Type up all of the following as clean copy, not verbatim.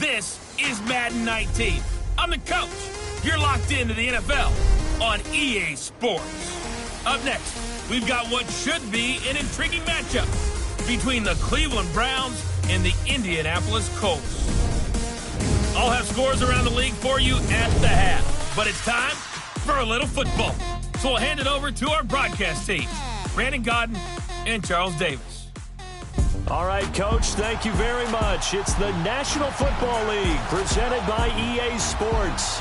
This is Madden 19. I'm the coach. You're locked into the NFL on EA Sports. Up next, we've got what should be an intriguing matchup between the Cleveland Browns and the Indianapolis Colts. I'll have scores around the league for you at the half, but it's time for a little football. So we'll hand it over to our broadcast team, Brandon Godden and Charles Davis. All right, Coach, thank you very much. It's the National Football League presented by EA Sports.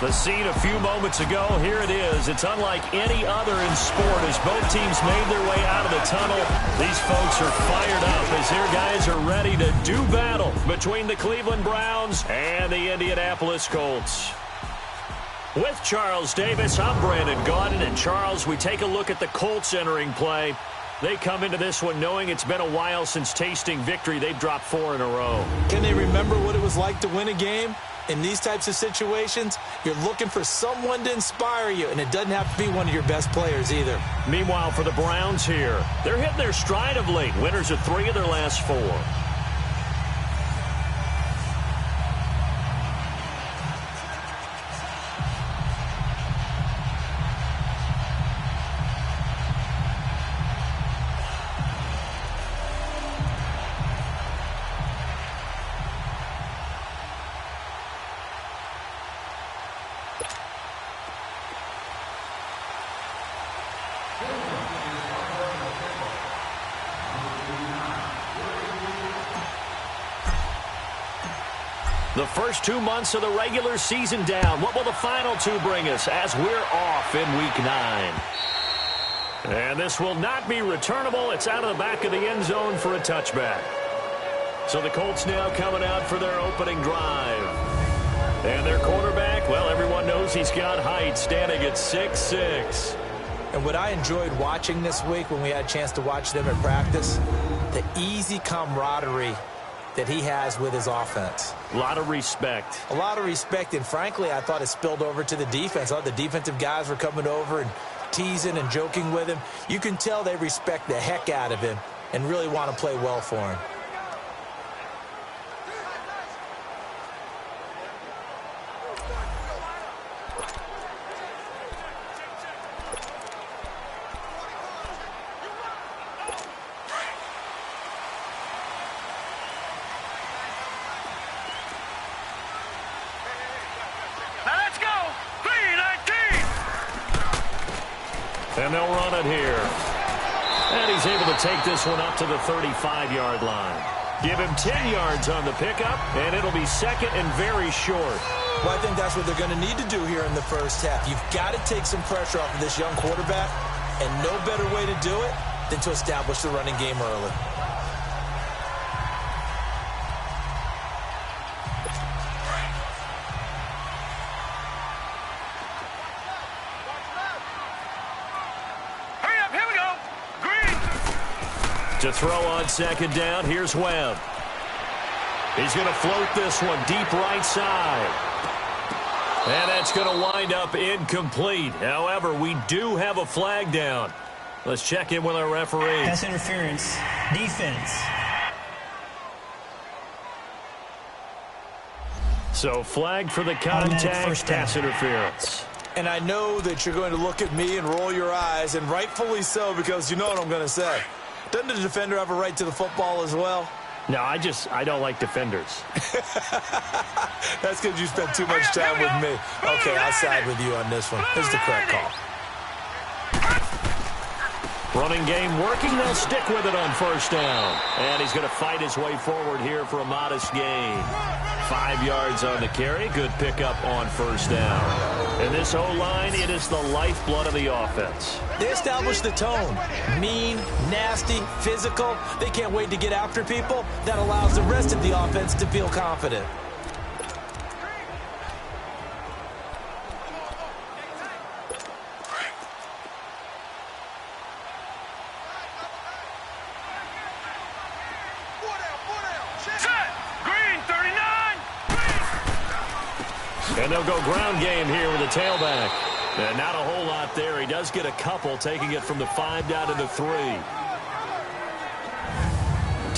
The scene a few moments ago, here it is. It's unlike any other in sport as both teams made their way out of the tunnel. These folks are fired up as their guys are ready to do battle between the Cleveland Browns and the Indianapolis Colts. With Charles Davis, I'm Brandon Godden. And Charles, we take a look at the Colts entering play. They come into this one knowing it's been a while since tasting victory. They've dropped 4 in a row. Can they remember what it was like to win a game? In these types of situations, you're looking for someone to inspire you, and it doesn't have to be one of your best players either. Meanwhile, for the Browns here, they're hitting their stride of late. Winners of 3 of their last 4. The first 2 months of the regular season down. What will the final 2 bring us as we're off in Week 9? And this will not be returnable. It's out of the back of the end zone for a touchback. So the Colts now coming out for their opening drive. And their quarterback, well, everyone knows he's got height, standing at 6'6". And what I enjoyed watching this week when we had a chance to watch them at practice, the easy camaraderie that he has with his offense. A lot of respect. A lot of respect, and frankly, I thought it spilled over to the defense. I thought the defensive guys were coming over and teasing and joking with him. You can tell they respect the heck out of him and really want to play well for him. And they'll run it here. And he's able to take this one up to the 35-yard line. Give him 10 yards on the pickup, and it'll be second and very short. Well, I think that's what they're going to need to do here in the first half. You've got to take some pressure off of this young quarterback, and no better way to do it than to establish the running game early. To throw on second down, here's Webb. He's going to float this one deep right side. And that's going to wind up incomplete. However, we do have a flag down. Let's check in with our referee. Pass interference. Defense. So flag for the contact, pass interference. And I know that you're going to look at me and roll your eyes, and rightfully so, because you know what I'm going to say. Doesn't the defender have a right to the football as well? No, I don't like defenders. That's because you spent too much time with me. Okay, I'll side with you on this one. This is the correct call. Running game working. They'll stick with it on first down. And he's going to fight his way forward here for a modest gain. 5 yards on the carry. Good pickup on first down. And this O-line, it is the lifeblood of the offense. They establish the tone. Mean, nasty, physical. They can't wait to get after people. That allows the rest of the offense to feel confident. And they'll go ground game here with a tailback. And not a whole lot there. He does get a couple, taking it from the 5 down to the 3.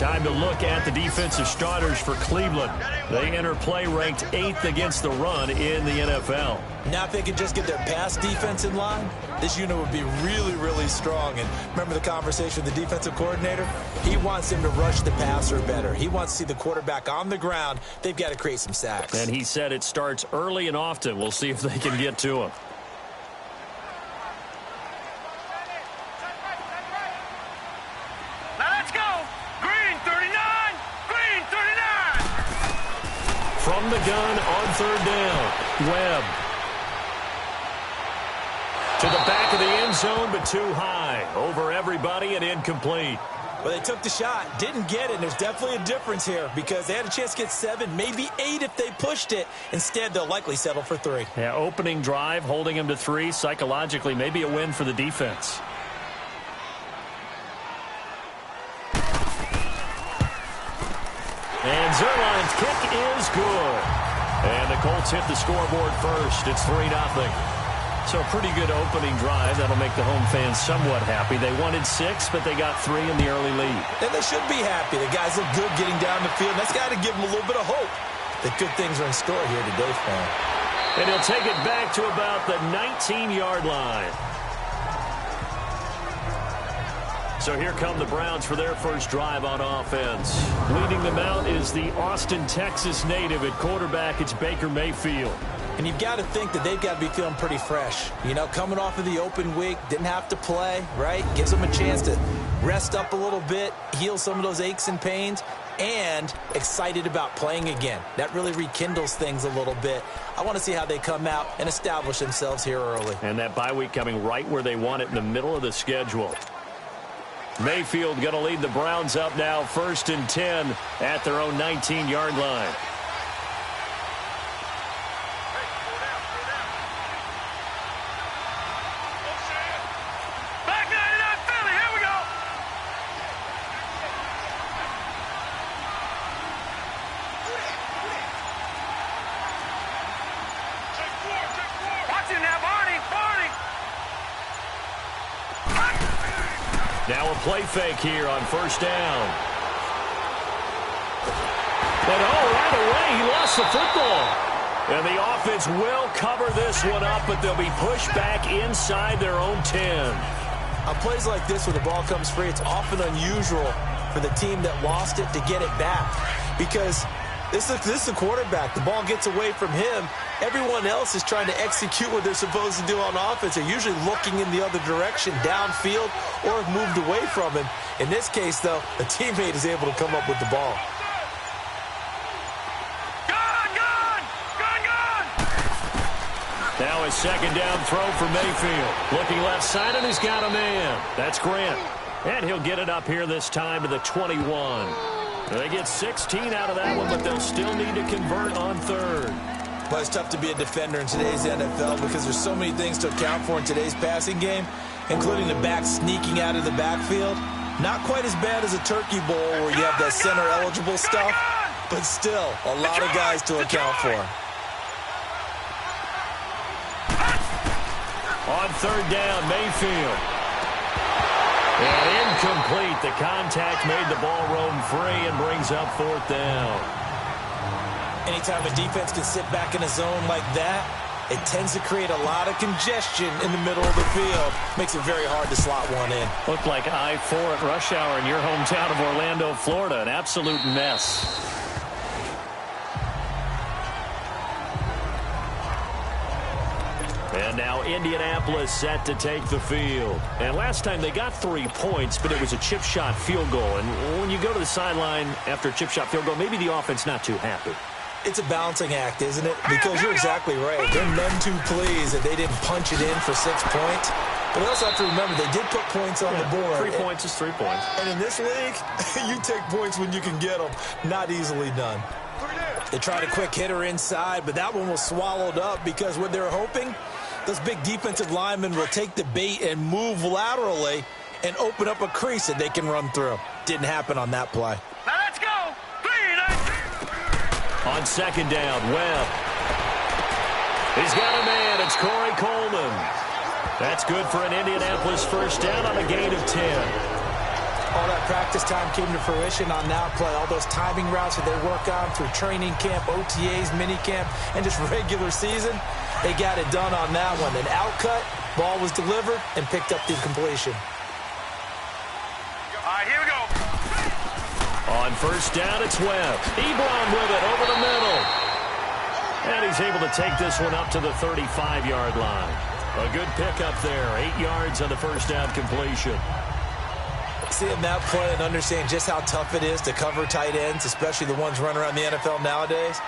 Time to look at the defensive starters for Cleveland. They enter play ranked 8th against the run in the NFL. Now if they could just get their pass defense in line, this unit would be really, really strong. And remember the conversation with the defensive coordinator? He wants him to rush the passer better. He wants to see the quarterback on the ground. They've got to create some sacks. And he said it starts early and often. We'll see if they can get to him. From the gun on 3rd down, Webb. To the back of the end zone, but too high. Over everybody and incomplete. Well, they took the shot, didn't get it, and there's definitely a difference here because they had a chance to get 7, maybe 8 if they pushed it. Instead, they'll likely settle for 3. Yeah, opening drive, holding them to 3, psychologically, maybe a win for the defense. And Zerline's kick is good. And the Colts hit the scoreboard first. It's 3-0. So a pretty good opening drive. That'll make the home fans somewhat happy. They wanted 6, but they got 3 in the early lead. And they should be happy. The guys look good getting down the field. That's got to give them a little bit of hope that good things are in store here today for them. And he'll take it back to about the 19-yard line. So here come the Browns for their first drive on offense. Leading them out is the Austin, Texas native at quarterback. It's Baker Mayfield. And you've got to think that they've got to be feeling pretty fresh. You know, coming off of the open week, didn't have to play, right? Gives them a chance to rest up a little bit, heal some of those aches and pains, and excited about playing again. That really rekindles things a little bit. I want to see how they come out and establish themselves here early. And that bye week coming right where they want it in the middle of the schedule. Mayfield going to lead the Browns up now, 1st and 10 at their own 19-yard line. Now a play fake here on 1st down. And right away, he lost the football. And the offense will cover this one up, but they'll be pushed back inside their own 10. On plays like this where the ball comes free, it's often unusual for the team that lost it to get it back. Because this is the quarterback. The ball gets away from him. Everyone else is trying to execute what they're supposed to do on offense. They're usually looking in the other direction, downfield, or have moved away from him. In this case, though, a teammate is able to come up with the ball. Now a 2nd down throw for Mayfield. Looking left side, and he's got a man. That's Grant. And he'll get it up here this time to the 21. They get 16 out of that one, but they'll still need to convert on 3rd. Well, it's tough to be a defender in today's NFL because there's so many things to account for in today's passing game, including the back sneaking out of the backfield. Not quite as bad as a turkey bowl where you have that center-eligible stuff, but still a lot of guys to account for. On 3rd down, Mayfield. And incomplete. The contact made the ball roam free and brings up 4th down. Anytime a defense can sit back in a zone like that, it tends to create a lot of congestion in the middle of the field. Makes it very hard to slot one in. Looked like I-4 at rush hour in your hometown of Orlando, Florida. An absolute mess. And now Indianapolis set to take the field. And last time they got 3 points, but it was a chip shot field goal. And when you go to the sideline after a chip shot field goal, maybe the offense not too happy. It's a balancing act, isn't it? Because you're exactly right. They're none too pleased that they didn't punch it in for 6 points. But we also have to remember they did put points on the board. 3 points is 3 points. And in this league, you take points when you can get them. Not easily done. They tried a quick hitter inside, but that one was swallowed up because what they were hoping, those big defensive linemen will take the bait and move laterally and open up a crease that they can run through. Didn't happen on that play. Now let's go. On 2nd down, Webb. He's got a man. It's Corey Coleman. That's good for an Indianapolis 1st down on a gain of 10. All that practice time came to fruition on that play. All those timing routes that they work on through training camp, OTAs, mini camp, and just regular season, they got it done on that one. An outcut, ball was delivered, and picked up the completion. All right, here we go. On first down, it's Webb. Ebron with it over the middle. And he's able to take this one up to the 35-yard line. A good pickup there. 8 yards on the first down completion. Seeing that play and understand just how tough it is to cover tight ends, especially the ones running around the NFL nowadays,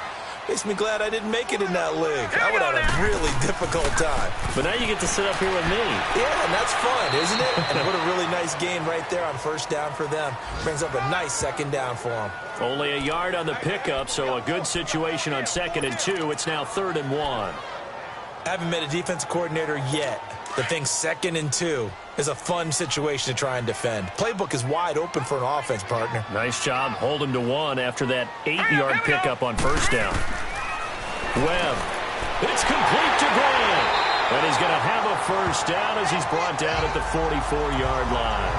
makes me glad I didn't make it in that league. I would have a really difficult time. But now you get to sit up here with me. Yeah, and that's fun, isn't it? And what a really nice gain right there on first down for them. Brings up a nice second down for them. Only a yard on the pickup, so a good situation on 2nd and 2. It's now 3rd and 1. I haven't met a defensive coordinator yet that thinks 2nd and 2 is a fun situation to try and defend. Playbook is wide open for an offense, partner. Nice job holding to 1 after that 8-yard pickup on first down. Webb. It's complete to Grant. And he's going to have a first down as he's brought down at the 44-yard line.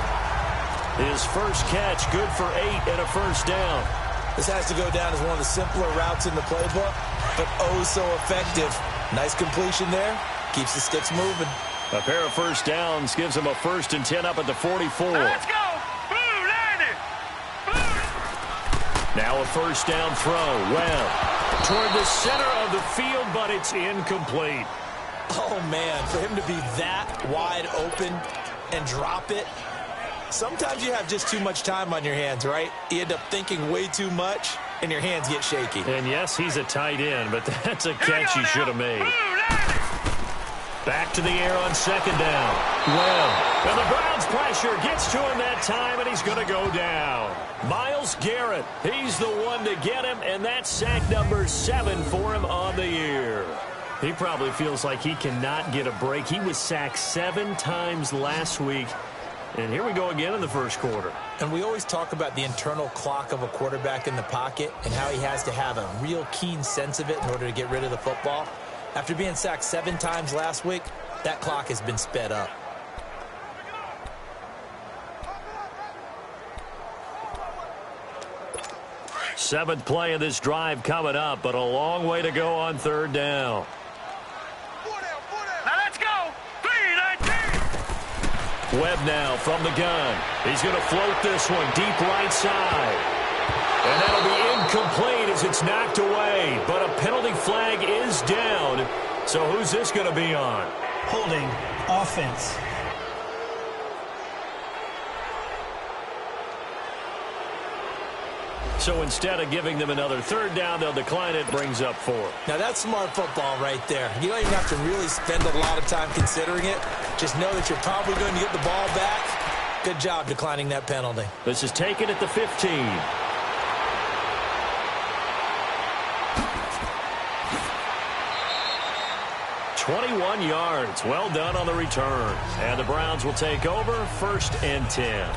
His first catch, good for 8 and a first down. This has to go down as one of the simpler routes in the playbook, but oh so effective. Nice completion there. Keeps the sticks moving. A pair of first downs gives him a 1st and 10 up at the 44. Let's go. Boom, Landon. Boom. Now a first down throw. Webb toward the center of the field, but it's incomplete. Oh, man, for him to be that wide open and drop it. Sometimes you have just too much time on your hands, right? You end up thinking way too much, and your hands get shaky. And yes, he's a tight end, but that's a catch he should have made. Back to the air on 2nd down. Webb. And the Browns pressure gets to him that time, and he's going to go down. Myles Garrett, he's the one to get him, and that's sack number 7 for him on the year. He probably feels like he cannot get a break. He was sacked 7 times last week. And here we go again in the first quarter. And we always talk about the internal clock of a quarterback in the pocket and how he has to have a real keen sense of it in order to get rid of the football. After being sacked 7 times last week, that clock has been sped up. Seventh play of this drive coming up, but a long way to go on 3rd down. Now let's go. 3-19. Webb now from the gun. He's going to float this one deep right side. And that'll be incomplete as it's knocked away. But a penalty flag is down. So who's this going to be on? Holding offense. So instead of giving them another 3rd down, they'll decline it, brings up 4. Now that's smart football right there. You don't even have to really spend a lot of time considering it. Just know that you're probably going to get the ball back. Good job declining that penalty. This is taken at the 15. "21 yards. Well done on the return. And the Browns will take over 1st and 10.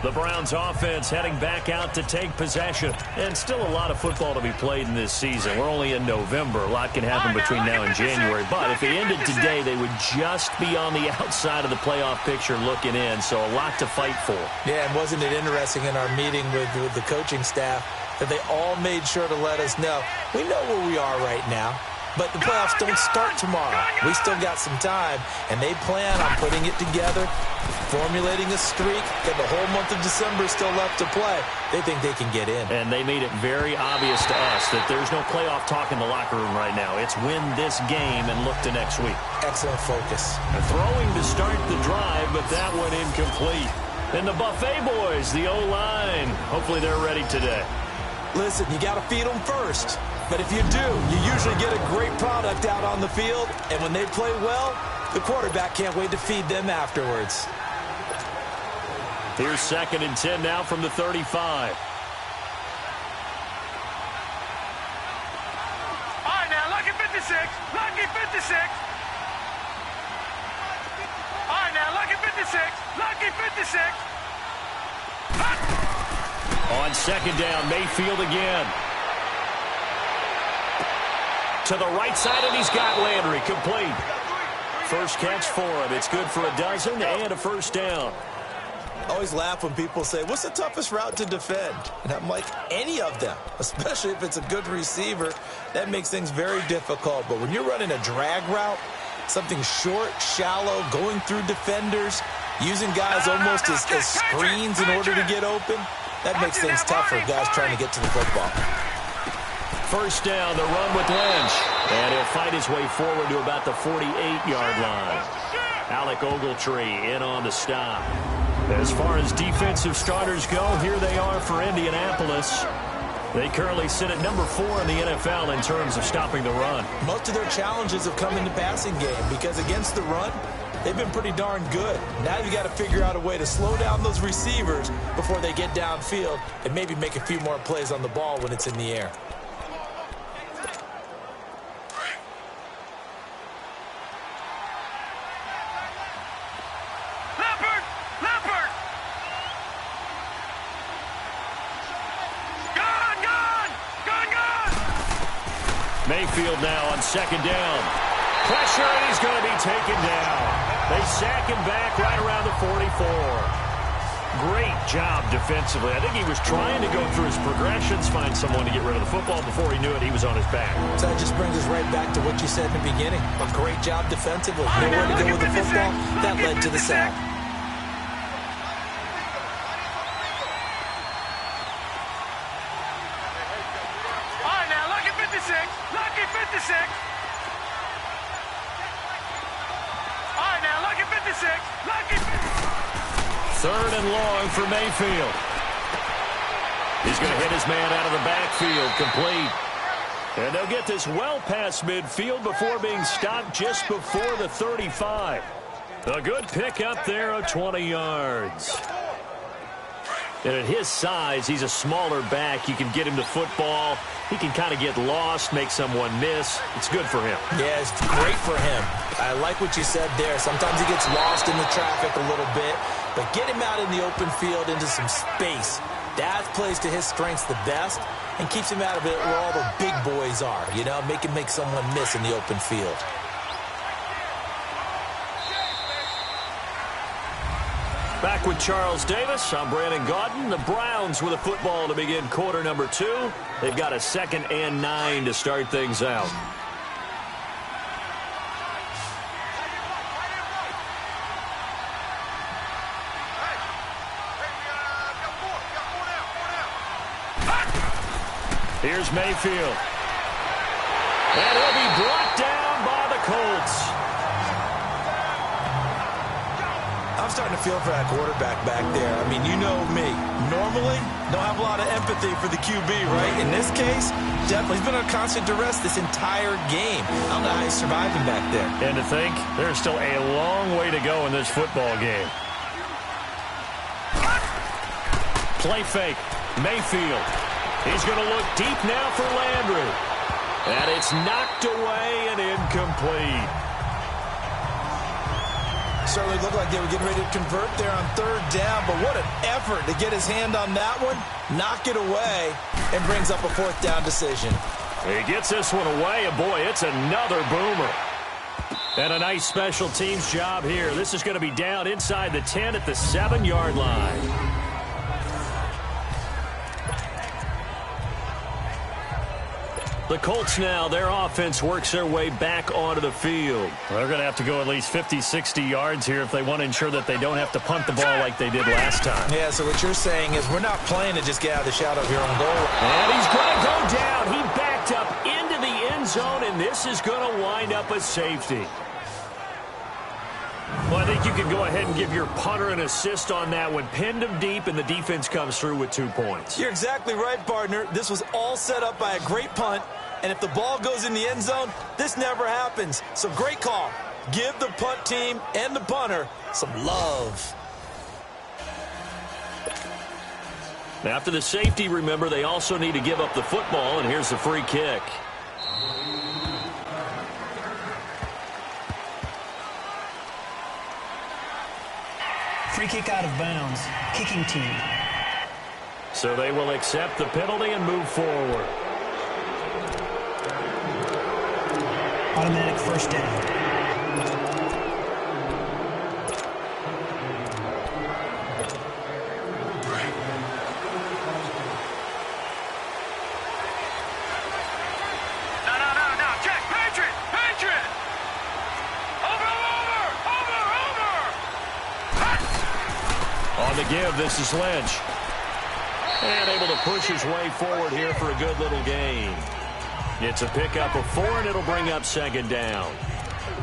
The Browns offense heading back out to take possession. And still a lot of football to be played in this season. We're only in November. A lot can happen between now and January. But if they ended today, they would just be on the outside of the playoff picture looking in. So a lot to fight for. Yeah, and wasn't it interesting in our meeting with the coaching staff that they all made sure to let us know, we know where we are right now. But the playoffs don't start tomorrow. We still got some time, and they plan on putting it together, formulating a streak, and the whole month of December is still left to play. They think they can get in. And they made it very obvious to us that there's no playoff talk in the locker room right now. It's win this game and look to next week. Excellent focus. Throwing to start the drive, but that one incomplete. And the Buffet boys, the O-line, hopefully they're ready today. Listen, you got to feed them first. But if you do, you usually get a great product out on the field. And when they play well, the quarterback can't wait to feed them afterwards. Here's 2nd and 10 now from the 35. All right, now, lucky 56. Lucky 56. All right, now, lucky 56. Lucky 56. On 2nd down, Mayfield again. To the right side, and he's got Landry complete. First catch for him. It's good for a dozen and a first down. I always laugh when people say, what's the toughest route to defend? And I'm like, any of them, especially if it's a good receiver. That makes things very difficult. But when you're running a drag route, something short, shallow, going through defenders, using guys almost as screens in order to get open, that makes things tough for guys trying to get to the football. First down, the run with Lynch. And he'll fight his way forward to about the 48-yard line. Alec Ogletree in on the stop. As far as defensive starters go, here they are for Indianapolis. They currently sit at number 4 in the NFL in terms of stopping the run. Most of their challenges have come in the passing game because against the run, they've been pretty darn good. Now you've got to figure out a way to slow down those receivers before they get downfield and maybe make a few more plays on the ball when it's in the air. Mayfield now on second down. Pressure, and he's going to be taken down. They sack him back right around the 44. Great job defensively. I think he was trying to go through his progressions, find someone to get rid of the football. Before he knew it, he was on his back. So that just brings us right back to what you said in the beginning. A great job defensively. Nowhere to go with the football. That led to the sack. Third and long for Mayfield. He's going to hit his man out of the backfield, complete. And they'll get this well past midfield before being stopped just before the 35. A good pickup there of 20 yards. And at his size, he's a smaller back. You can get him to football. He can kind of get lost, make someone miss. It's good for him. Yeah, it's great for him. I like what you said there. Sometimes he gets lost in the traffic a little bit, but get him out in the open field into some space. That plays to his strengths the best and keeps him out of it where all the big boys are, you know, make him make someone miss in the open field. Back with Charles Davis, I'm Brandon Gaudin. The Browns with a football to begin quarter number 2. They've got a 2nd and 9 to start things out. Here's Mayfield. And he'll be brought down by the Colts. I'm starting to feel for that quarterback back there. I mean, you know me. Normally, don't have a lot of empathy for the QB, right? In this case, definitely. He's been under constant duress this entire game. I don't know how he's surviving back there. And to think, there's still a long way to go in this football game. Play fake. Mayfield. He's going to look deep now for Landry. And it's knocked away and incomplete. Certainly looked like they were getting ready to convert there on third down, but what an effort to get his hand on that one, knock it away, and brings up a fourth down decision. He gets this one away, and boy, it's another boomer. And a nice special teams job here. This is going to be down inside the 10 at the 7-yard line. The Colts now, their offense works their way back onto the field. They're going to have to go at least 50, 60 yards here if they want to ensure that they don't have to punt the ball like they did last time. Yeah, so what you're saying is we're not playing to just get out of the shadow of your own goal. And he's going to go down. He backed up into the end zone, and this is going to wind up a safety. Well, I think you can go ahead and give your punter an assist on that one. Pinned him deep, and the defense comes through with 2 points. You're exactly right, partner. This was all set up by a great punt. And if the ball goes in the end zone, this never happens. So great call. Give the punt team and the punter some love. After the safety, remember, they also need to give up the football, and here's the free kick. Free kick out of bounds. Kicking team. So they will accept the penalty and move forward. Automatic first down. give. This is Lynch. And able to push his way forward here for a good little gain. It's a pickup of 4, and it'll bring up second down.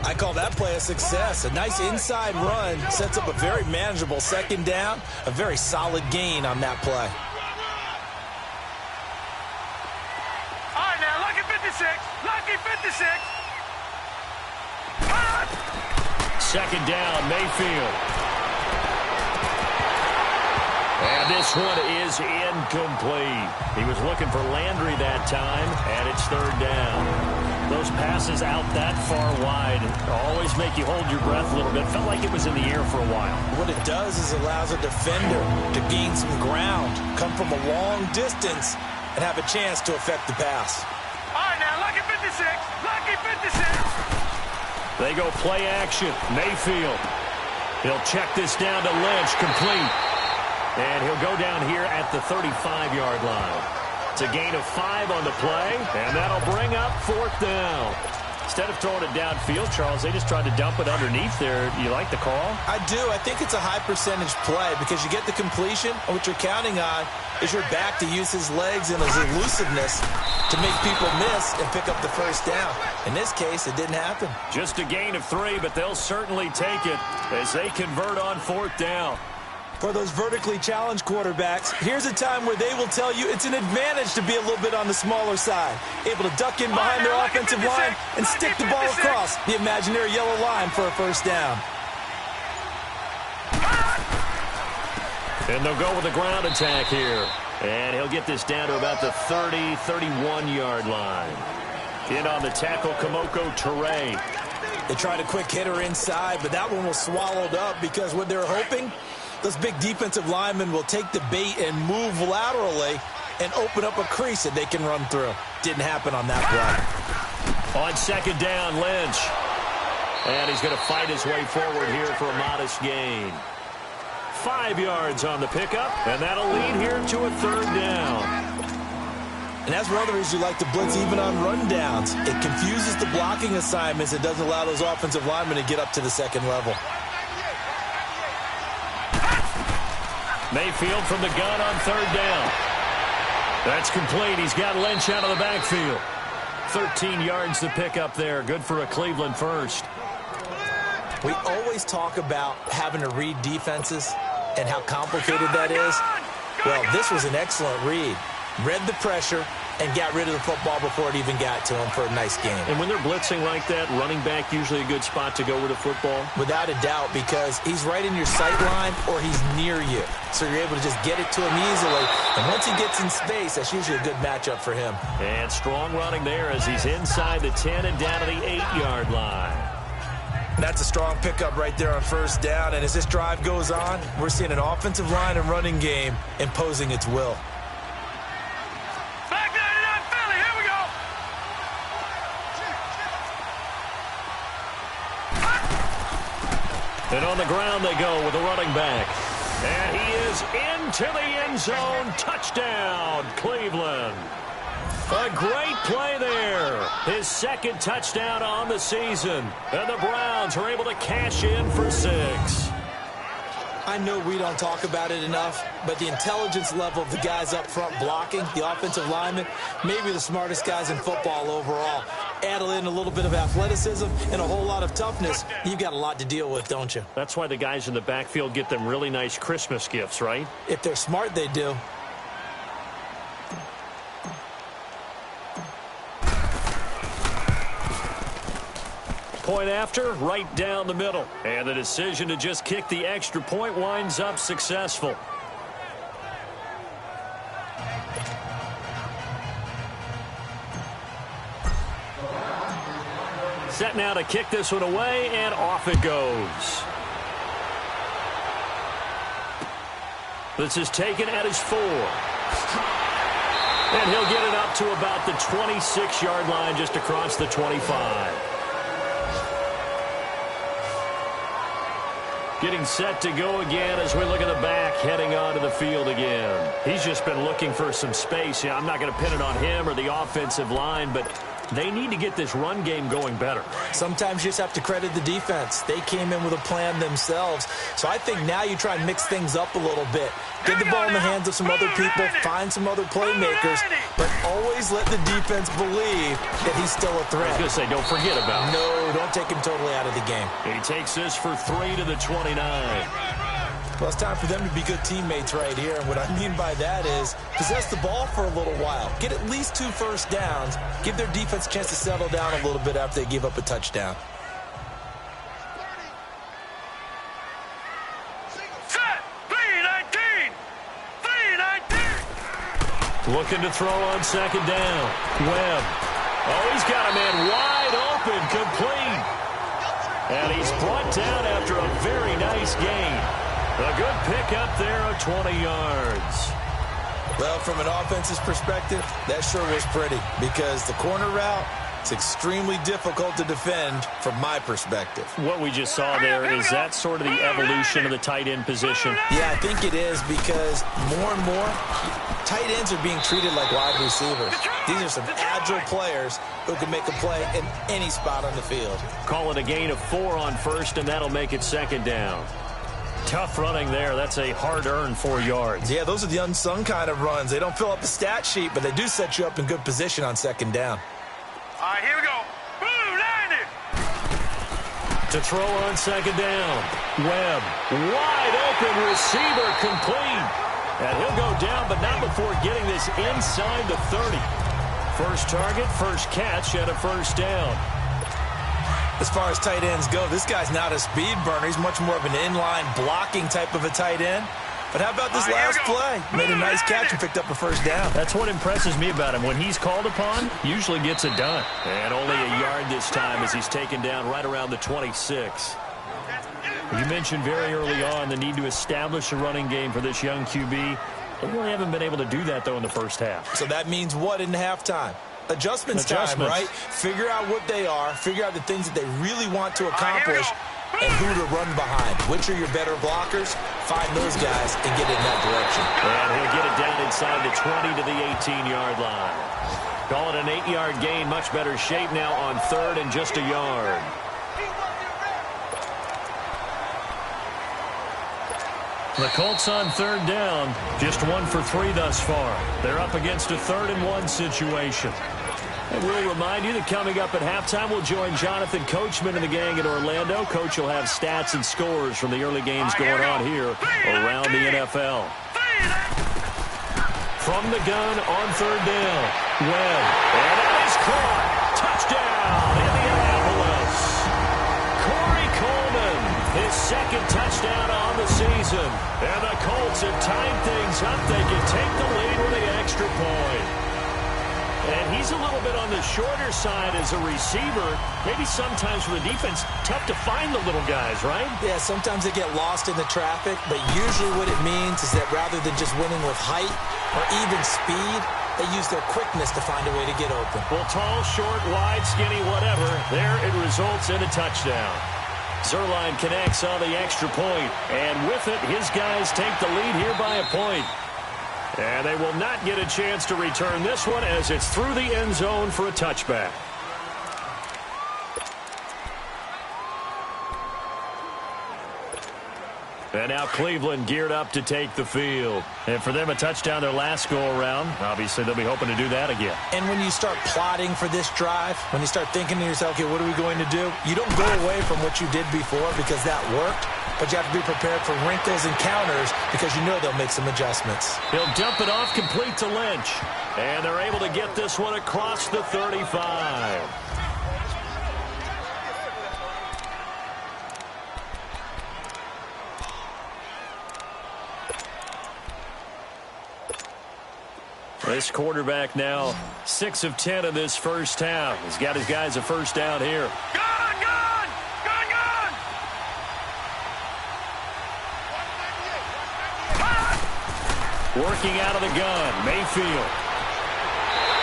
I call that play a success. A nice inside run sets up a very manageable second down. A very solid gain on that play. All right, now, lucky 56. Lucky 56. Second down, Mayfield. And this one is incomplete. He was looking for Landry that time, and it's third down. Those passes out that far wide always make you hold your breath a little bit. Felt like it was in the air for a while. What it does is allows a defender to gain some ground, come from a long distance, and have a chance to affect the pass. All right, now, lucky 56. Lucky 56. They go play action. Mayfield. He'll check this down to Lynch, complete. And he'll go down here at the 35-yard line. It's a gain of 5 on the play, and that'll bring up fourth down. Instead of throwing it downfield, Charles, they just tried to dump it underneath there. You like the call? I do. I think it's a high-percentage play because you get the completion, and what you're counting on is your back to use his legs and his elusiveness to make people miss and pick up the first down. In this case, it didn't happen. Just a gain of 3, but they'll certainly take it as they convert on fourth down. For those vertically challenged quarterbacks, here's a time where they will tell you it's an advantage to be a little bit on the smaller side. Able to duck in behind their offensive line and stick the ball across the imaginary yellow line for a first down. And they'll go with the ground attack here. And he'll get this down to about the 30, 31-yard line. In on the tackle, Kamoko Toure. They tried a quick hitter inside, but that one was swallowed up because what they're hoping, those big defensive linemen will take the bait and move laterally and open up a crease that they can run through. Didn't happen on that play. On second down, Lynch. And he's going to fight his way forward here for a modest gain. 5 yards on the pickup, and that'll lead here to a third down. And that's one of the reasons you like to blitz even on rundowns. It confuses the blocking assignments. It doesn't allow those offensive linemen to get up to the second level. Mayfield from the gun on third down. That's complete. He's got Lynch out of the backfield. 13 yards to pick up there. Good for a Cleveland first. We always talk about having to read defenses and how complicated that is. Well, this was an excellent read. Read the pressure and got rid of the football before it even got to him for a nice game. And when they're blitzing like that, running back usually a good spot to go with the football? Without a doubt, because he's right in your sight line or he's near you. So you're able to just get it to him easily. And once he gets in space, that's usually a good matchup for him. And strong running there as he's inside the 10 and down to the 8-yard line. That's a strong pickup right there on first down. And as this drive goes on, we're seeing an offensive line and running game imposing its will. And on the ground they go with a running back. And he is into the end zone. Touchdown, Cleveland. A great play there. His second touchdown on the season. And the Browns are able to cash in for 6. I know we don't talk about it enough, but the intelligence level of the guys up front blocking, the offensive linemen, maybe the smartest guys in football overall. Add in a little bit of athleticism and a whole lot of toughness, you've got a lot to deal with, don't you? That's why the guys in the backfield get them really nice Christmas gifts, right? If they're smart, they do. Point after, right down the middle. And the decision to just kick the extra point winds up successful. Set now to kick this one away, and off it goes. This is taken at his 4. And he'll get it up to about the 26-yard line, just across the 25. Getting set to go again as we look at the back, heading onto the field again. He's just been looking for some space. Yeah, I'm not going to pin it on him or the offensive line, but they need to get this run game going better. Sometimes you just have to credit the defense. They came in with a plan themselves. So I think now you try and mix things up a little bit. Get the ball in the hands of some other people, find some other playmakers, but always let the defense believe that he's still a threat. I was going to say, don't forget about him. No, don't take him totally out of the game. He takes this for 3 to the 29. Well, it's time for them to be good teammates right here. And what I mean by that is possess the ball for a little while. Get at least 2 first downs. Give their defense a chance to settle down a little bit after they give up a touchdown. Set! 3-19! 3-19! Looking to throw on second down. Webb. Oh, he's got a man wide open, complete. And he's brought down after a very nice gain. A good pickup there of 20 yards. Well, from an offense's perspective, that sure was pretty because the corner route, it's extremely difficult to defend from my perspective. What we just saw there, is that sort of the evolution of the tight end position? Yeah, I think it is because more and more, tight ends are being treated like wide receivers. These are some agile players who can make a play in any spot on the field. Call it a gain of 4 on first, and that'll make it second down. Tough running there. That's a hard-earned 4 yards. Yeah, those are the unsung kind of runs. They don't fill up the stat sheet, but they do set you up in good position on second down. All right, here we go. Boom, landed. To throw on second down. Webb, wide open receiver, complete. And he'll go down, but not before getting this inside the 30. First target, first catch, and a first down. As far as tight ends go, this guy's not a speed burner. He's much more of an inline blocking type of a tight end. But how about this last play? Made a nice catch and picked up a first down. That's what impresses me about him. When he's called upon, usually gets it done. And only a yard this time as he's taken down right around the 26. You mentioned very early on the need to establish a running game for this young QB. They really haven't been able to do that, though, in the first half. So that means what in halftime? Adjustments time, right? Figure out what they are, figure out the things that they really want to accomplish, and who to run behind. Which are your better blockers? Find those guys and get in that direction. And he'll get it down inside the 20 to the 18-yard line. Call it an 8-yard gain. Much better shape now on third and just a yard. The Colts on third down, just 1 for 3 thus far. They're up against a 3rd and 1 situation. And we'll remind you that coming up at halftime, we'll join Jonathan Coachman and the gang in Orlando. Coach will have stats and scores from the early games going on here around the NFL. From the gun on third down, Webb. And that is caught. Touchdown, Indianapolis. Corey Coleman, his second touchdown on the season. And the Colts have tied things up. They can take the lead with the extra point. And he's a little bit on the shorter side as a receiver. Maybe sometimes for the defense, tough to find the little guys, right? Yeah, sometimes they get lost in the traffic, but usually what it means is that rather than just winning with height or even speed, they use their quickness to find a way to get open. Well, tall, short, wide, skinny, whatever, there it results in a touchdown. Zuerlein connects on the extra point, and with it, his guys take the lead here by a point. And they will not get a chance to return this one as it's through the end zone for a touchback. And now Cleveland geared up to take the field. And for them, a touchdown their last go-around. Obviously, they'll be hoping to do that again. And when you start plotting for this drive, when you start thinking to yourself, okay, what are we going to do? You don't go away from what you did before because that worked, but you have to be prepared for wrinkles and counters because you know they'll make some adjustments. He'll dump it off complete to Lynch. And they're able to get this one across the 35. This quarterback now 6 of 10 in this first half. He's got his guys a first down here. Gun! Working out of the gun, Mayfield.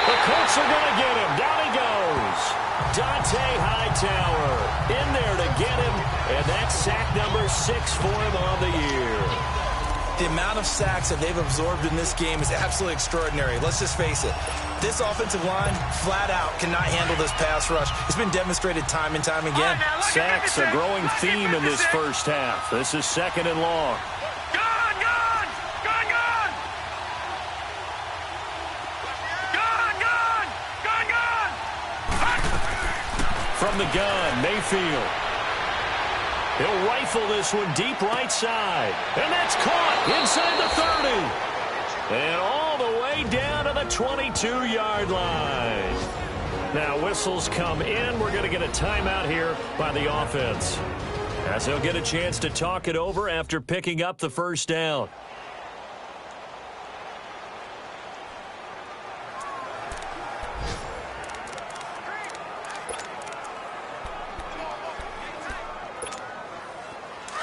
The Colts are going to get him. Down he goes. Dante Hightower in there to get him. And that's sack number 6 for him on the year. The amount of sacks that they've absorbed in this game is absolutely extraordinary. Let's just face it. This offensive line, flat out, cannot handle this pass rush. It's been demonstrated time and time again. Sacks, a growing theme in this first half. This is 2nd and long. From the gun, Mayfield. He'll rifle this one deep right side. And that's caught inside the 30. And all the way down to the 22-yard line. Now whistles come in. We're going to get a timeout here by the offense, as they'll get a chance to talk it over after picking up the first down.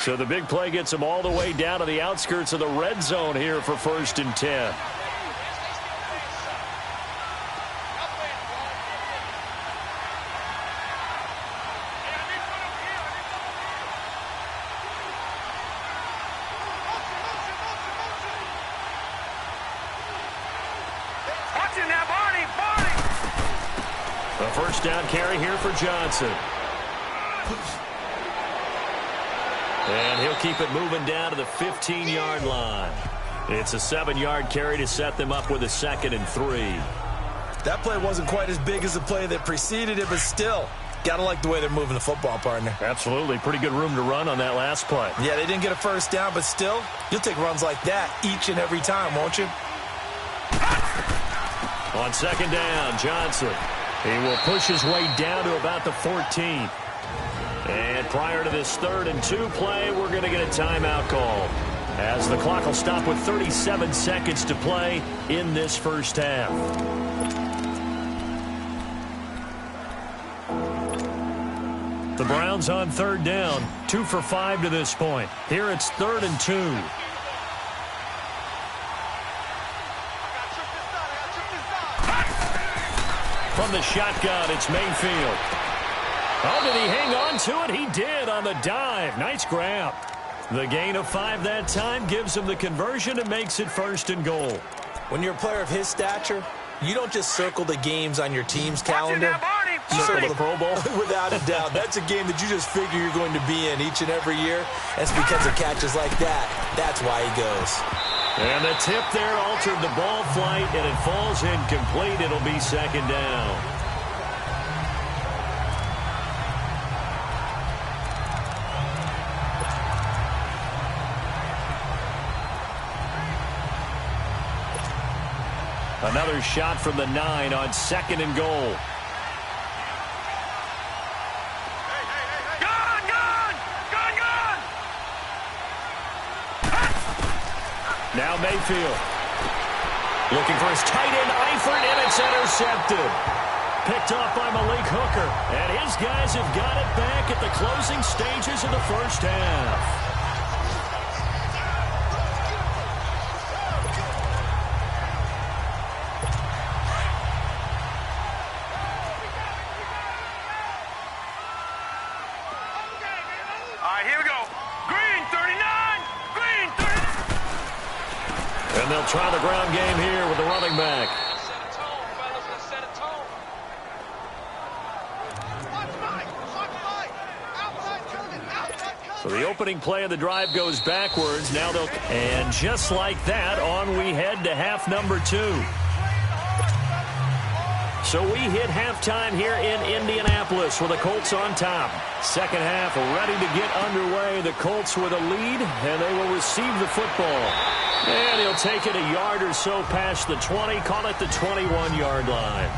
So the big play gets them all the way down to the outskirts of the red zone here for 1st and 10. A first down carry here for Johnson. And he'll keep it moving down to the 15-yard line. It's a 7-yard carry to set them up with a 2nd and 3. That play wasn't quite as big as the play that preceded it, but still, got to like the way they're moving the football, partner. Absolutely. Pretty good room to run on that last play. Yeah, they didn't get a first down, but still, you'll take runs like that each and every time, won't you? On 2nd down, Johnson. He will push his way down to about the 14. And prior to this 3rd and 2 play, we're going to get a timeout call, as the clock will stop with 37 seconds to play in this first half. The Browns on 3rd down, 2 for 5 to this point. Here it's 3rd and 2. From the shotgun, it's Mayfield. Oh, did he hang on to it? He did on the dive. Nice grab. The gain of 5 that time gives him the conversion and makes it 1st and goal. When you're a player of his stature, you don't just circle the games on your team's calendar. You circle the Pro Bowl? Without a doubt. That's a game that you just figure you're going to be in each and every year. That's because of catches like that. That's why he goes. And the tip there altered the ball flight, and it falls incomplete. It'll be 2nd down. Another shot from the 9 on 2nd and goal. Now Mayfield. Looking for his tight end, Eifert, and it's intercepted. Picked off by Malik Hooker. And his guys have got it back at the closing stages of the first half. And they'll try the ground game here with the running back. So the opening play of the drive goes backwards. Now they'll... And just like that, on we head to half number 2. So we hit halftime here in Indianapolis with the Colts on top. Second half ready to get underway. The Colts with a lead, and they will receive the football. And he'll take it a yard or so past the 20, call it the 21-yard line.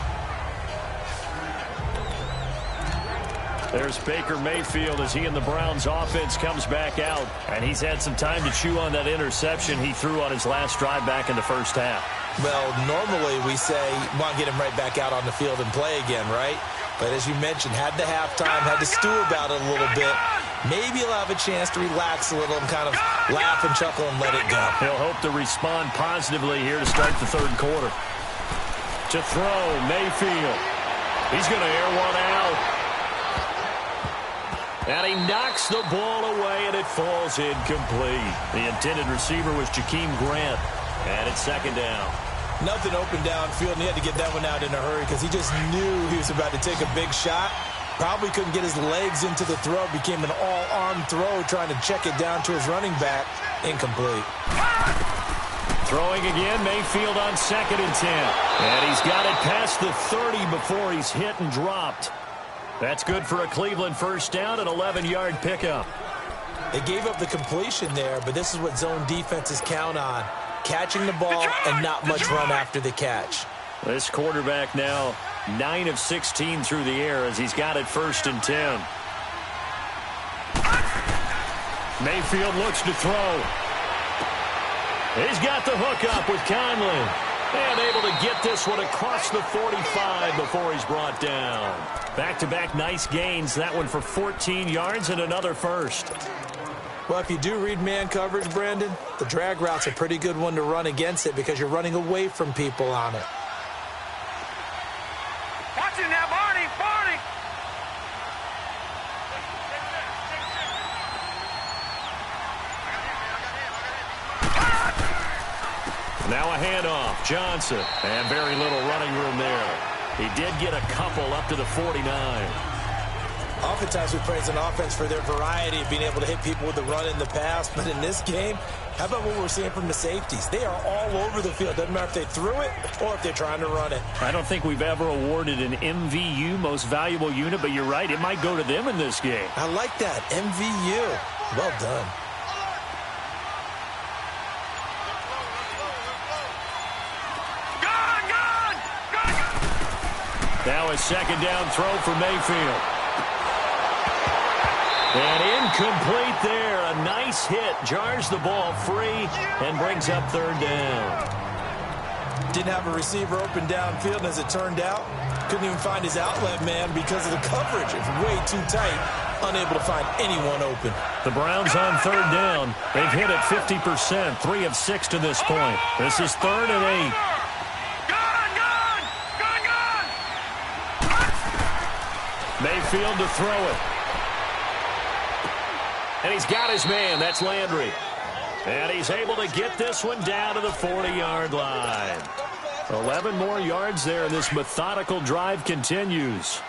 There's Baker Mayfield as he and the Browns offense comes back out. And he's had some time to chew on that interception he threw on his last drive back in the first half. Well, normally we say, want to get him right back out on the field and play again, right? But as you mentioned, had the halftime, had to stew about it a little bit. Maybe he'll have a chance to relax a little and kind of laugh and chuckle and let it go. He'll hope to respond positively here to start the third quarter. To throw, Mayfield. He's going to air one out. And he knocks the ball away, and it falls incomplete. The intended receiver was Jakeem Grant, and it's second down. Nothing open downfield, and he had to get that one out in a hurry because he just knew he was about to take a big shot. Probably couldn't get his legs into the throw. Became an all-arm throw, trying to check it down to his running back. Incomplete. Throwing again, Mayfield on 2nd and 10. And he's got it past the 30 before he's hit and dropped. That's good for a Cleveland first down, an 11-yard pickup. They gave up the completion there, but this is what zone defenses count on. Catching the ball and not much run after the catch. This quarterback now 9 of 16 through the air as he's got it 1st and 10. Mayfield looks to throw. He's got the hook up with Conley. And able to get this one across the 45 before he's brought down. Back-to-back nice gains. That one for 14 yards and another first. Well, if you do read man coverage, Brandon, the drag route's a pretty good one to run against it because you're running away from people on it. Watch it now, Barney! Barney! Now a handoff. Johnson. And very little running room there. He did get a couple up to the 49. Oftentimes we praise an offense for their variety of being able to hit people with the run in the pass. But in this game, how about what we're seeing from the safeties? They are all over the field. Doesn't matter if they threw it or if they're trying to run it. I don't think we've ever awarded an MVU, most valuable unit, but you're right. It might go to them in this game. I like that. MVU. Well done. Now a second down throw for Mayfield. And incomplete there. A nice hit. Jars the ball free and brings up 3rd down. Didn't have a receiver open downfield, and as it turned out, couldn't even find his outlet man because of the coverage. It's way too tight. Unable to find anyone open. The Browns on 3rd down. They've hit it 50%. 3 of 6 to this point. This is 3rd and 8. Mayfield to throw it. And he's got his man. That's Landry. And he's able to get this one down to the 40-yard line. 11 more yards there, and this methodical drive continues.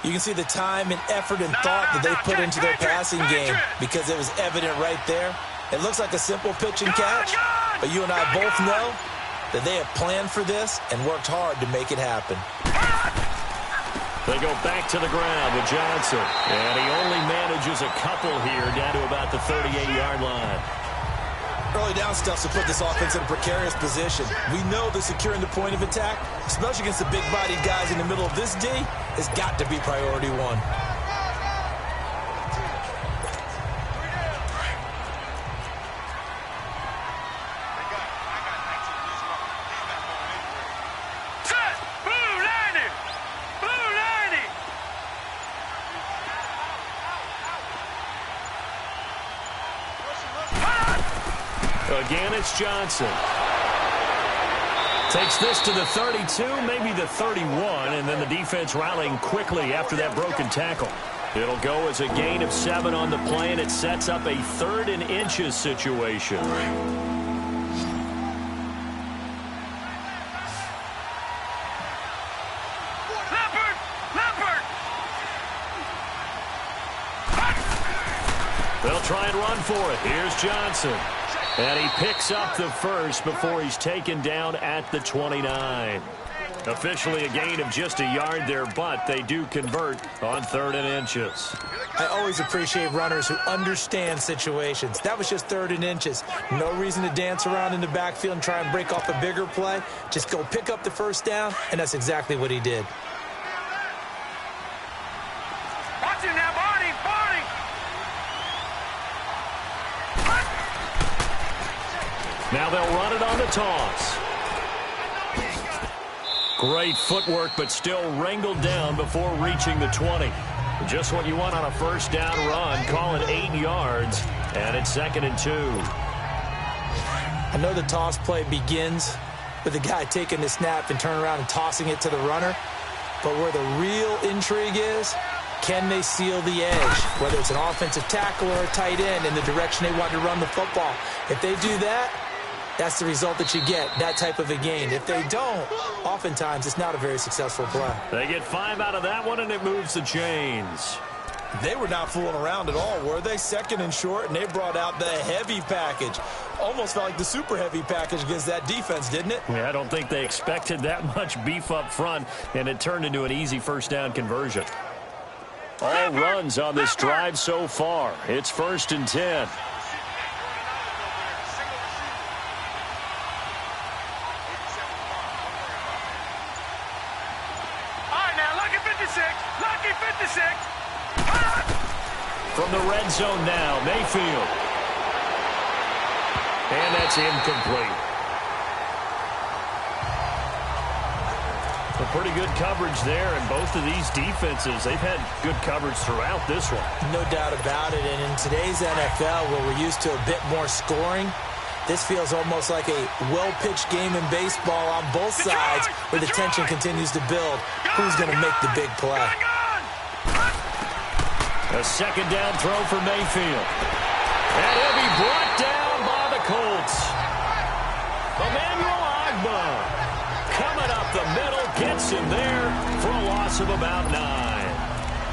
You can see the time and effort and thought that they put into their passing game because it was evident right there. It looks like a simple pitch and catch, but you and I both know that they have planned for this and worked hard to make it happen. They go back to the ground with Johnson. And he only manages a couple here down to about the 38-yard line. Early down stuff to put this offense in a precarious position. We know that securing the point of attack, especially against the big-bodied guys in the middle of this D, has got to be priority one. Again, it's Johnson. Takes this to the 32, maybe the 31, and then the defense rallying quickly after that broken tackle. It'll go as a gain of 7 on the play, and it sets up a 3rd and inches situation. They'll try and run for it. Here's Johnson. And he picks up the first before he's taken down at the 29. Officially a gain of just a yard there, but they do convert on 3rd and inches. I always appreciate runners who understand situations. That was just 3rd and inches. No reason to dance around in the backfield and try and break off a bigger play. Just go pick up the first down, and that's exactly what he did. Watch it now, Barney! Barney! Now they'll run it on the toss. Great footwork, but still wrangled down before reaching the 20. Just what you want on a first down run. Call it 8 yards, and it's 2nd and 2. I know the toss play begins with the guy taking the snap and turning around and tossing it to the runner. But where the real intrigue is Can they seal the edge, whether it's an offensive tackle or a tight end, in the direction they want to run the football? If they do that, that's the result that you get, that type of a gain. If they don't, oftentimes it's not a very successful play. They get 5 out of that one, and it moves the chains. They were not fooling around at all, were they? Second and short, and they brought out the heavy package. Almost felt like the super heavy package against that defense, didn't it? Yeah, I don't think they expected that much beef up front, and it turned into an easy first down conversion. All runs on this drive so far. It's 1st and 10. From the red zone now, Mayfield. And that's incomplete. A pretty good coverage there, and both of these defenses, they've had good coverage throughout this one. No doubt about it, and in today's NFL, where we're used to a bit more scoring, this feels almost like a well-pitched game in baseball on both sides, where the tension continues to build. Who's going to make the big play? A second down throw for Mayfield. And he'll be brought down by the Colts. Emmanuel Ogbah coming up the middle, gets him there for a loss of about 9.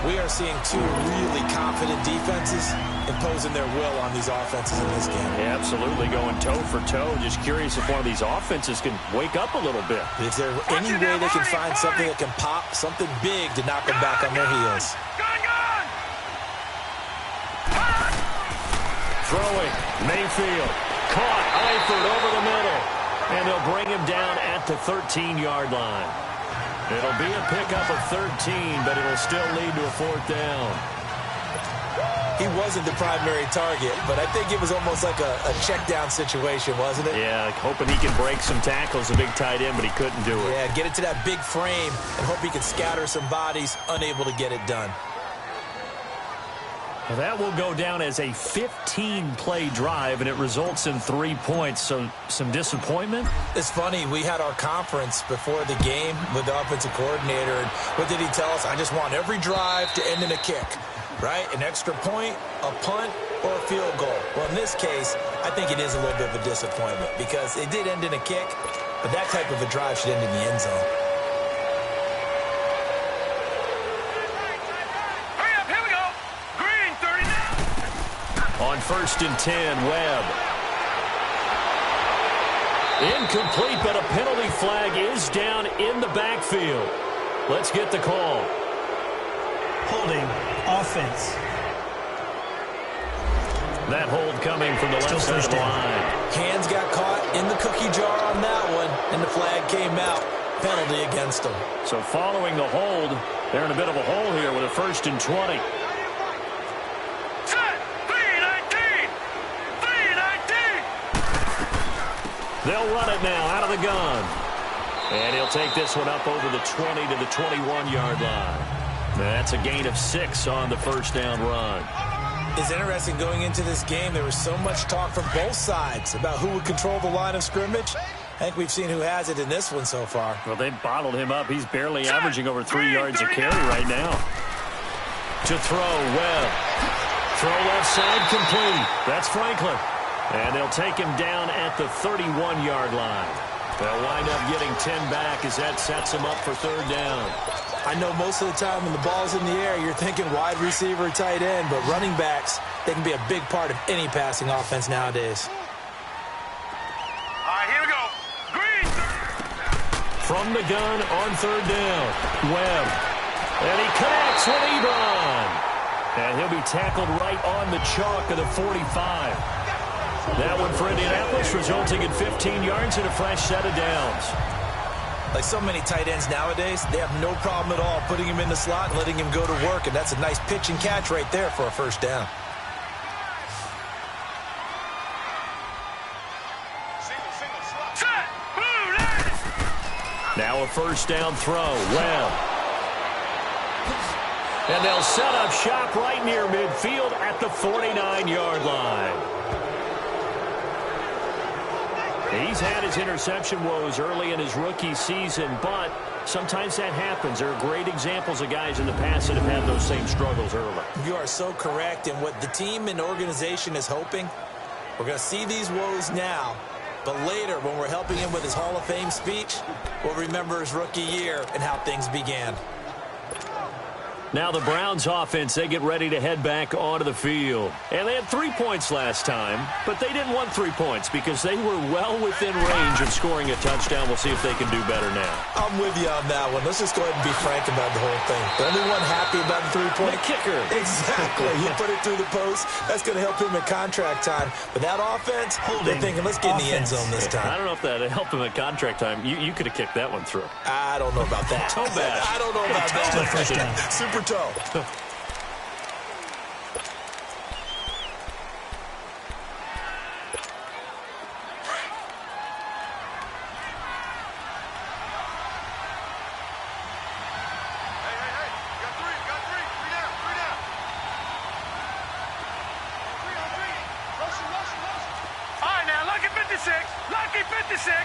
We are seeing two really confident defenses imposing their will on these offenses in this game. Yeah, absolutely, going toe for toe. Just curious if one of these offenses can wake up a little bit. Is there any way they can find something that can pop, something big to knock them back on their heels? Throwing, Mayfield, caught, Eifert over the middle, and they'll bring him down at the 13-yard line. It'll be a pickup of 13, but it'll still lead to a 4th down. He wasn't the primary target, but I think it was almost like a check-down situation, wasn't it? Yeah, hoping he can break some tackles, a big tight end, but he couldn't do it. Yeah, get it to that big frame and hope he can scatter some bodies, unable to get it done. Well, that will go down as a 15-play drive, and it results in 3 points. So some disappointment? It's funny. We had our conference before the game with the offensive coordinator, and what did he tell us? I just want every drive to end in a kick, right? An extra point, a punt, or a field goal. Well, in this case, I think it is a little bit of a disappointment because it did end in a kick, but that type of a drive should end in the end zone. On 1st and 10, Webb. Incomplete, but a penalty flag is down in the backfield. Let's get the call. Holding, offense. That hold coming from the left side of the line. Hands got caught in the cookie jar on that one, and the flag came out. Penalty against them. So following the hold, they're in a bit of a hole here with a 1st and 20. They'll run it now out of the gun. And he'll take this one up over the 20 to the 21-yard line. That's a gain of 6 on the first down run. It's interesting going into this game. There was so much talk from both sides about who would control the line of scrimmage. I think we've seen who has it in this one so far. Well, they bottled him up. He's barely averaging over 3 yards a carry right now. To throw, Webb. Throw left side, complete. That's Franklin. And they'll take him down at the 31-yard line. They'll wind up getting 10 back as that sets them up for 3rd down. I know most of the time when the ball's in the air, you're thinking wide receiver, tight end, but running backs, they can be a big part of any passing offense nowadays. All right, here we go. Green. From the gun on 3rd down, Webb. And he connects with Ebron. And he'll be tackled right on the chalk of the 45. That one for Indianapolis, resulting in 15 yards and a fresh set of downs. Like so many tight ends nowadays, they have no problem at all putting him in the slot and letting him go to work, and that's a nice pitch and catch right there for a 1st down. Now a 1st down throw. Webb. And they'll set up shop right near midfield at the 49-yard line. He's had his interception woes early in his rookie season, but sometimes that happens. There are great examples of guys in the past that have had those same struggles early. You are so correct. And what the team and organization is hoping, we're going to see these woes now. But later, when we're helping him with his Hall of Fame speech, we'll remember his rookie year and how things began. Now the Browns offense, they get ready to head back onto the field. And they had 3 points last time, but they didn't want 3 points because they were well within range of scoring a touchdown. We'll see if they can do better now. I'm with you on that one. Let's just go ahead and be frank about the whole thing. The only one happy about the 3-point kicker. Exactly. You put it through the post. That's going to help him in contract time. But that offense, they're thinking, let's get in the end zone this time. I don't know if that helped him in contract time. You could have kicked that one through. I don't know about that. Toe bash. I don't know about that. Super toe. Lucky 56.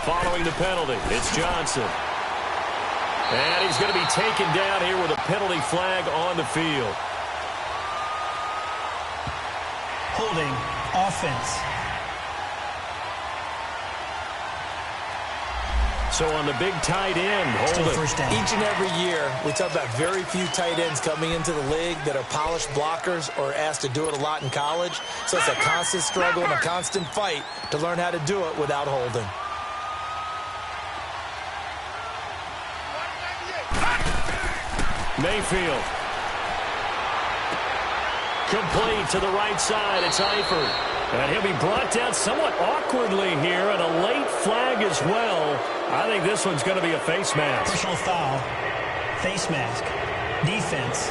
Following the penalty, it's Johnson. And he's going to be taken down here with a penalty flag on the field. Holding offense. So on the big tight end, holding. First down. Each and every year, we talk about very few tight ends coming into the league that are polished blockers or asked to do it a lot in college. So it's a constant struggle and a constant fight to learn how to do it without holding. Mayfield. Complete to the right side. It's Eifert. And he'll be brought down somewhat awkwardly here, and a late flag as well. I think this one's going to be a face mask. Personal foul. Face mask. Defense.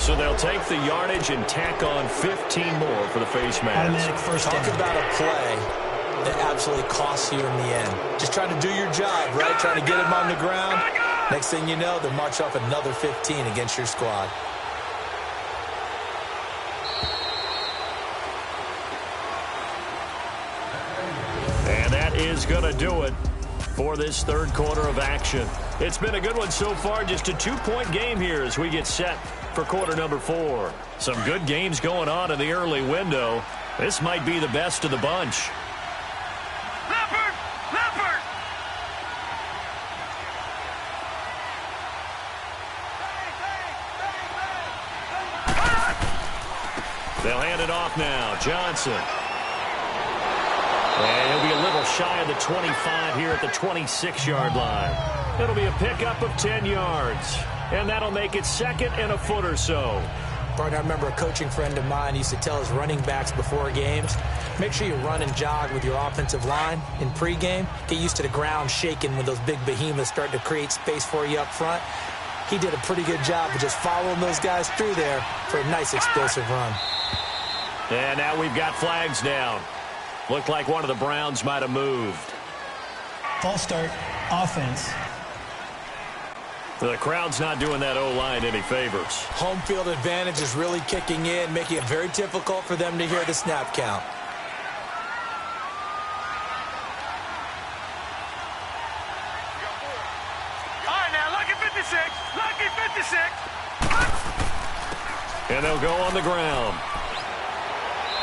So they'll take the yardage and tack on 15 more for the face mask. Automatic first down. Talk about a play that absolutely costs you in the end. Just trying to do your job, right? Trying to get him on the ground. Next thing you know, they'll march off another 15 against your squad. And that is going to do it for this third quarter of action. It's been a good one so far. Just a 2-point game here as we get set for quarter number 4. Some good games going on in the early window. This might be the best of the bunch. They'll hand it off now. Johnson. And he'll be a little shy of the 25 here at the 26-yard line. It'll be a pickup of 10 yards. And that'll make it second and a foot or so. Partner, I remember a coaching friend of mine used to tell his running backs before games, make sure you run and jog with your offensive line in pregame. Get used to the ground shaking when those big behemoths start to create space for you up front. He did a pretty good job of just following those guys through there for a nice explosive run. And now we've got flags down. Looked like one of the Browns might have moved. False start, offense. The crowd's not doing that O-line any favors. Home field advantage is really kicking in, making it very difficult for them to hear the snap count. All right, now, lucky 56. Lucky 56. And they'll go on the ground.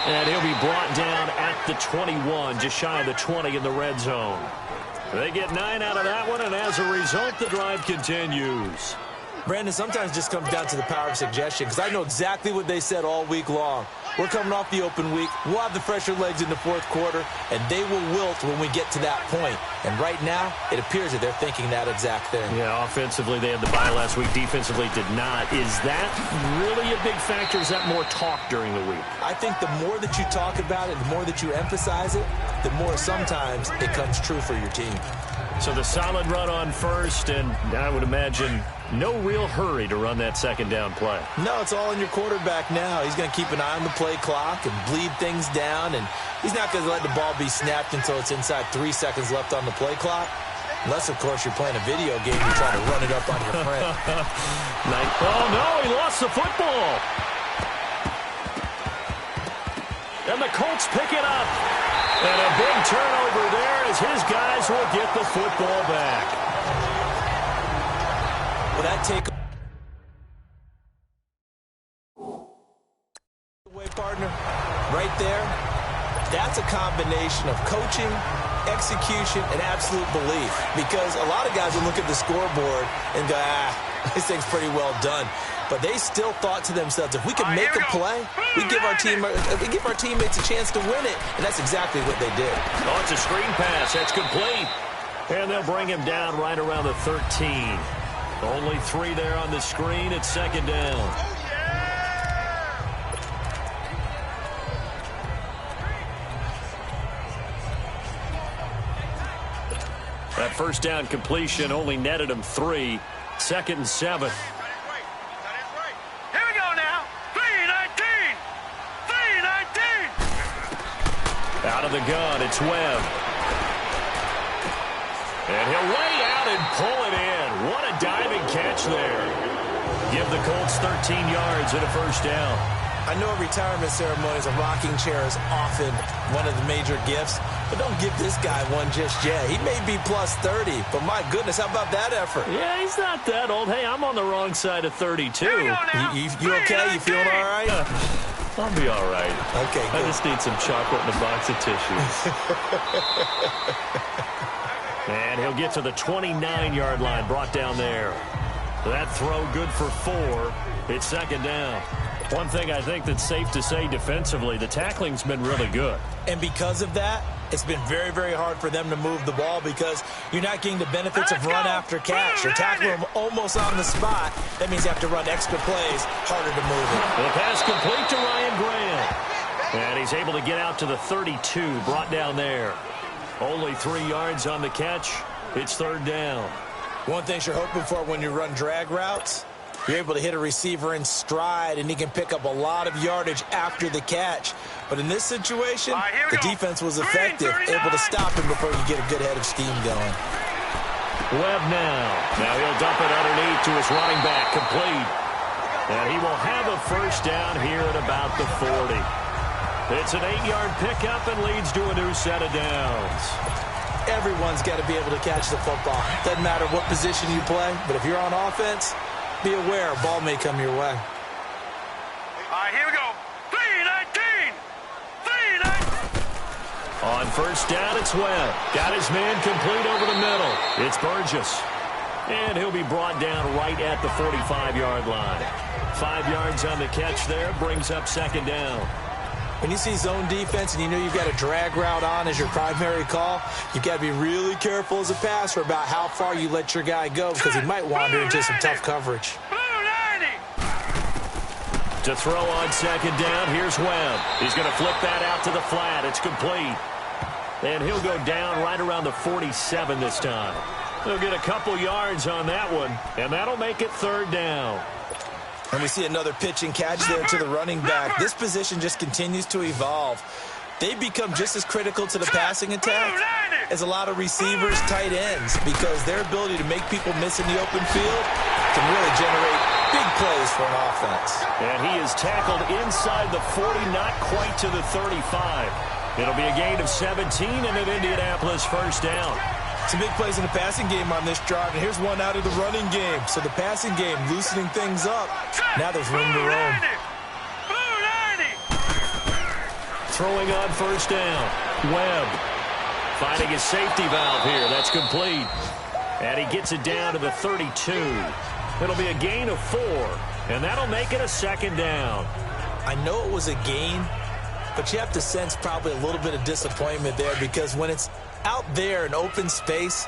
And he'll be brought down at the 21, just shy of the 20 in the red zone. They get 9 out of that one, and as a result, the drive continues. Brandon, sometimes it just comes down to the power of suggestion, because I know exactly what they said all week long. We're coming off the open week. We'll have the fresher legs in the fourth quarter, and they will wilt when we get to that point. And right now, it appears that they're thinking that exact thing. Yeah, offensively, they had the bye last week. Defensively, did not. Is that really a big factor? Is that more talk during the week? I think the more that you talk about it, the more that you emphasize it, the more sometimes it comes true for your team. So the solid run on first, and I would imagine no real hurry to run that second down play. No, it's all in your quarterback now. He's going to keep an eye on the play clock and bleed things down, and he's not going to let the ball be snapped until it's inside 3 seconds left on the play clock. Unless, of course, you're playing a video game, you try to run it up on your friend. Oh, no, he lost the football. And the Colts pick it up. And a big turnover there as his guys will get the football back. Well, that take away, partner, right there, that's a combination of coaching, execution, and absolute belief. Because a lot of guys will look at the scoreboard and go, this thing's pretty well done. But they still thought to themselves, if we can make a play, we give our teammates a chance to win it. And that's exactly what they did. Oh, it's a screen pass. That's complete. And they'll bring him down right around the 13. Only 3 there on the screen. It's second down. That first down completion only netted him 3. 2nd and 7. Here we go now. 3-19. 3-19. Out of the gun, it's Webb. And he'll lay out and pull it in. What a diving catch there. Give the Colts 13 yards and a first down. I know at retirement ceremonies, a rocking chair is often one of the major gifts, but don't give this guy one just yet. He may be plus 30, but my goodness, how about that effort? Yeah, he's not that old. Hey, I'm on the wrong side of 32. You okay? You feeling all right? I'll be all right. Okay, good. I just need some chocolate and a box of tissues. And he'll get to the 29-yard line, brought down there. That throw good for 4. It's second down. One thing I think that's safe to say defensively, the tackling's been really good. And because of that, it's been very, very hard for them to move the ball because you're not getting the benefits of run after catch. You're tackling them almost on the spot. That means you have to run extra plays, harder to move it. The pass complete to Ryan Graham. And he's able to get out to the 32, brought down there. Only 3 yards on the catch. It's third down. One thing you're hoping for when you run drag routes, you're able to hit a receiver in stride, and he can pick up a lot of yardage after the catch. But in this situation, the defense was effective, able to stop him before you get a good head of steam going. Webb now. Now he'll dump it underneath to his running back, complete. And he will have a first down here at about the 40. It's an 8-yard pickup and leads to a new set of downs. Everyone's got to be able to catch the football. Doesn't matter what position you play, but if you're on offense, be aware, a ball may come your way. All right, here we go. 3-19. 3-19. On first down, it's Webb. Got his man complete over the middle. It's Burgess. And he'll be brought down right at the 45-yard line. 5 yards on the catch there, brings up second down. When you see zone defense and you know you've got a drag route on as your primary call, you've got to be really careful as a passer about how far you let your guy go because he might wander into some tough coverage. To throw on second down, here's Webb. He's going to flip that out to the flat. It's complete. And he'll go down right around the 47 this time. He'll get a couple yards on that one, and that'll make it third down. And we see another pitch and catch there to the running back. This position just continues to evolve. They become just as critical to the passing attack as a lot of receivers, tight ends, because their ability to make people miss in the open field can really generate big plays for an offense. And he is tackled inside the 40, not quite to the 35. It'll be a gain of 17 and an Indianapolis first down. Some big plays in the passing game on this drive, and here's one out of the running game. So the passing game loosening things up. Now there's room to roam. Throwing on first down. Webb finding his safety valve here. That's complete. And he gets it down to the 32. It'll be a gain of 4, and that'll make it a second down. I know it was a gain, but you have to sense probably a little bit of disappointment there because when it's out there in open space,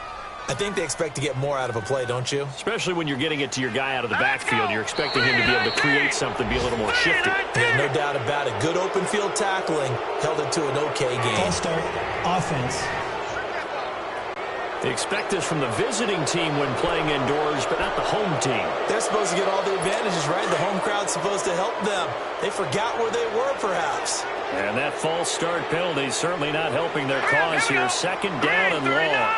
I think they expect to get more out of a play, don't you? Especially when you're getting it to your guy out of the backfield. You're expecting him to be able to create something, be a little more shifty. Yeah, no doubt about it. Good open field tackling held it to an okay game. False start, offense. They expect this from the visiting team when playing indoors, but not the home team. They're supposed to get all the advantages, right? The home crowd's supposed to help them. They forgot where they were, perhaps. And that false start penalty is certainly not helping their cause here. Second down and long.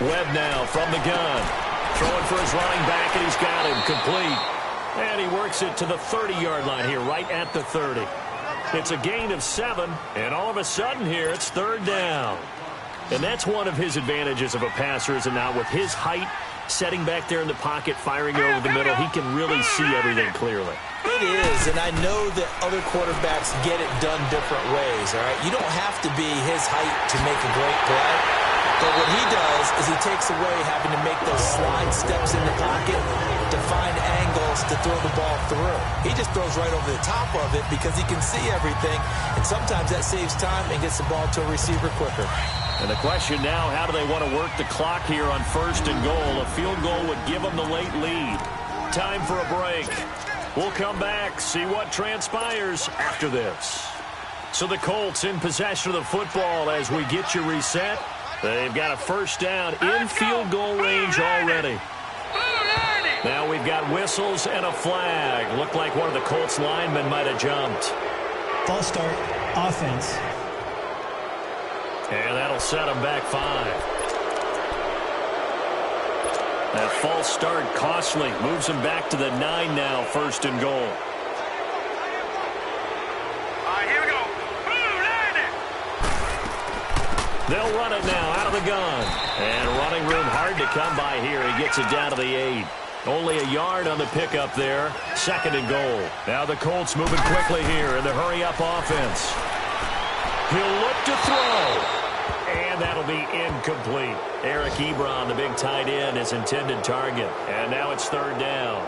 Webb now from the gun. Throwing for his running back, and he's got him complete. And he works it to the 30-yard line here, right at the 30. It's a gain of 7, and all of a sudden here, it's third down. And that's one of his advantages of a passer, is it not? With his height, setting back there in the pocket, firing over the middle, he can really see everything clearly. It is, and I know that other quarterbacks get it done different ways, all right? You don't have to be his height to make a great play. But what he does is he takes away having to make those slide steps in the pocket to find angles to throw the ball through. He just throws right over the top of it because he can see everything, and sometimes that saves time and gets the ball to a receiver quicker. And the question now, how do they want to work the clock here on 1st and goal? A field goal would give them the late lead. Time for a break. We'll come back, see what transpires after this. So the Colts in possession of the football as we get you reset. They've got a first down in field goal range already. Now we've got whistles and a flag. Looked like one of the Colts linemen might have jumped. False start, offense. And that'll set them back 5. That false start costly. Moves them back to the 9 now, 1st and goal. Here we go. They'll run it now out of the gun. And running room hard to come by here. He gets it down to the 8. Only a yard on the pickup there. 2nd and goal. Now the Colts moving quickly here in the hurry-up offense. He'll look to throw. And that'll be incomplete. Eric Ebron, the big tight end, his intended target. And now it's 3rd down.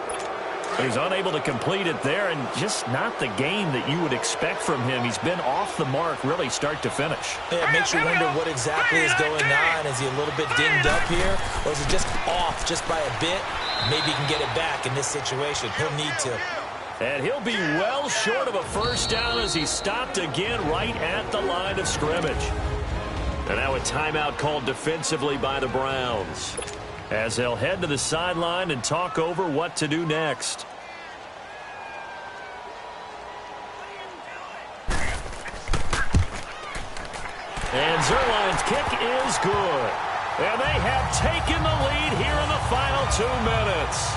He's unable to complete it there, and just not the game that you would expect from him. He's been off the mark, really, start to finish. Yeah, it makes you wonder what exactly is going on. Is he a little bit dinged up here, or is it just off just by a bit? Maybe he can get it back in this situation. He'll need to. And he'll be well short of a first down as he stopped again right at the line of scrimmage. And now a timeout called defensively by the Browns, as they'll head to the sideline and talk over what to do next. And Zerline's kick is good. And they have taken the lead here in the final 2 minutes.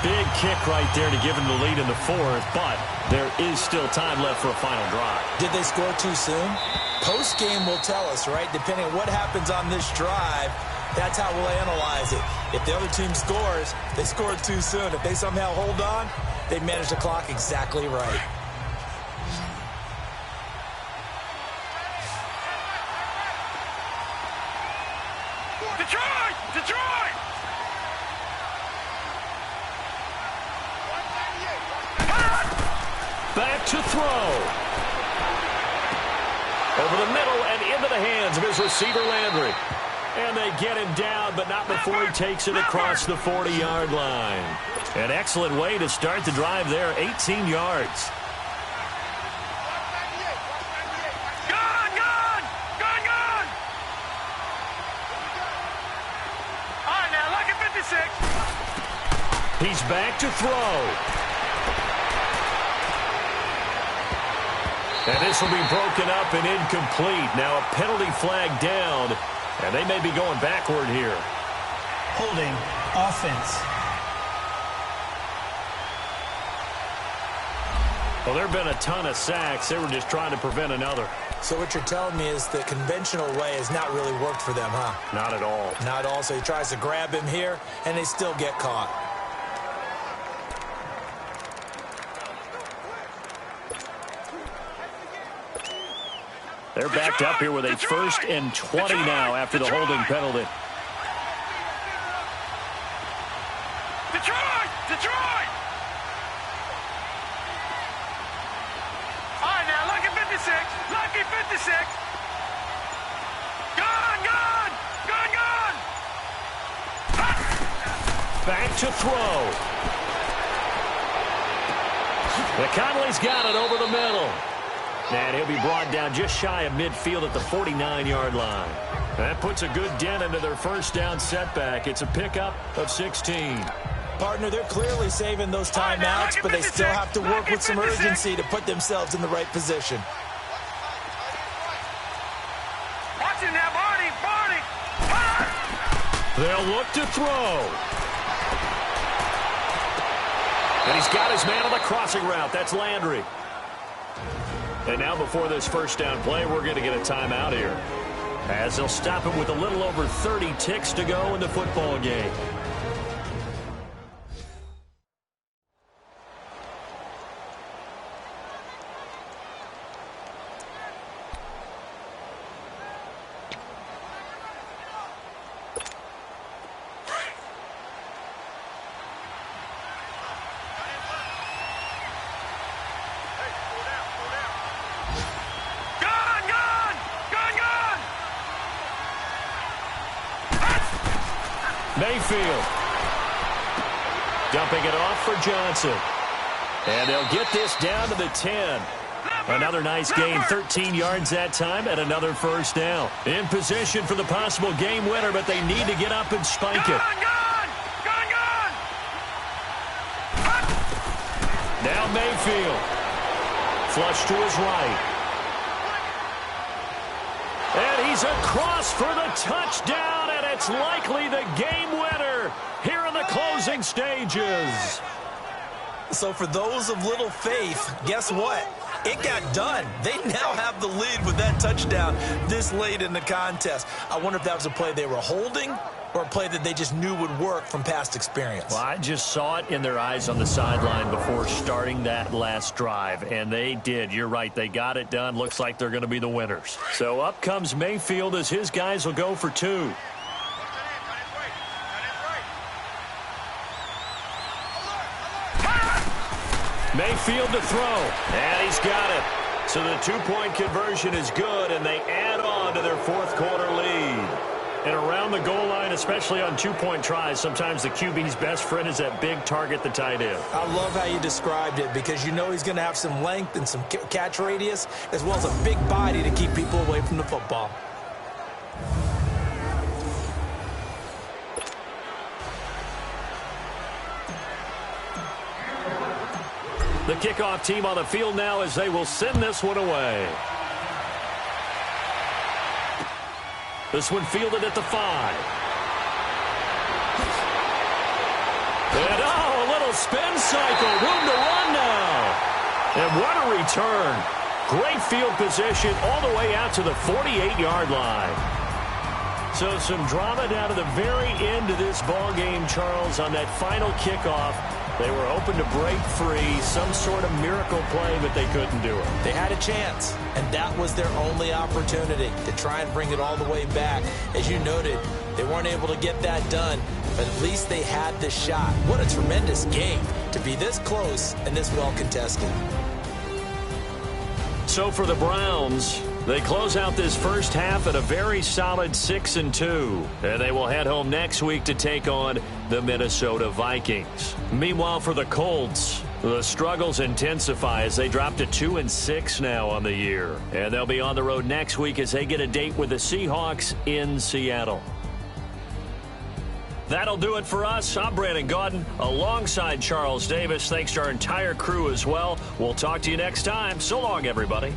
Big kick right there to give them the lead in the 4th, but there is still time left for a final drive. Did they score too soon? Post-game will tell us, right? Depending on what happens on this drive, that's how we'll analyze it. If the other team scores, they scored too soon. If they somehow hold on, they manage the clock exactly right. Detroit! Detroit! Back to throw. Over the middle and into the hands of his receiver, Landry. And they get him down, but not before he takes it across the 40-yard line. An excellent way to start the drive there, 18 yards. Gone! All right, now, look at 56. He's back to throw. And this will be broken up and incomplete. Now a penalty flag down, and they may be going backward here. Holding, offense. Well, there have been a ton of sacks. They were just trying to prevent another. So what you're telling me is the conventional way has not really worked for them, huh? Not at all. Not at all. So he tries to grab him here, and they still get caught. They're backed up here with a 1st and 20 now after the holding penalty. Detroit! Detroit! All right, now, lucky 56. Lucky 56. Gone! Back to throw. McConnelly's got it over the middle. And he'll be brought down just shy of midfield at the 49-yard line. That puts a good dent into their first down setback. It's a pickup of 16. Partner, they're clearly saving those timeouts, but they still have to work with some urgency to put themselves in the right position. Watch it now, Barney! They'll look to throw. And he's got his man on the crossing route. That's Landry. And now before this first down play, we're going to get a timeout here, as they'll stop him with a little over 30 ticks to go in the football game. Mayfield dumping it off for Johnson. And they'll get this down to the 10. Another nice gain, 13 yards that time, and another first down. In position for the possible game winner, but they need to get up and spike it. Now Mayfield. Flush to his right. And he's across for the touchdown, and it's likely the game winner here in the closing stages. So for those of little faith, guess what? It got done. They now have the lead with that touchdown this late in the contest. I wonder if that was a play they were holding or a play that they just knew would work from past experience. Well, I just saw it in their eyes on the sideline before starting that last drive, and they did. You're right. They got it done. Looks like they're going to be the winners. So up comes Mayfield as his guys will go for 2. Mayfield to throw, and he's got it. So the 2-point conversion is good, and they add on to their fourth quarter lead. And around the goal line, especially on 2-point tries, sometimes the QB's best friend is that big target, the tight end. I love how you described it, because you know he's going to have some length and some catch radius, as well as a big body to keep people away from the football. The kickoff team on the field now as they will send this one away. This one fielded at the 5. And a little spin cycle. Room to run now. And what a return. Great field position all the way out to the 48-yard line. So some drama down to the very end of this ball game, Charles, on that final kickoff. They were hoping to break free, some sort of miracle play, but they couldn't do it. They had a chance, and that was their only opportunity to try and bring it all the way back. As you noted, they weren't able to get that done, but at least they had the shot. What a tremendous game to be this close and this well contested. So for the Browns, they close out this first half at a very solid 6-2. And they will head home next week to take on the Minnesota Vikings. Meanwhile, for the Colts, the struggles intensify as they drop to 2-6 now on the year. And they'll be on the road next week as they get a date with the Seahawks in Seattle. That'll do it for us. I'm Brandon Gaudin alongside Charles Davis. Thanks to our entire crew as well. We'll talk to you next time. So long, everybody.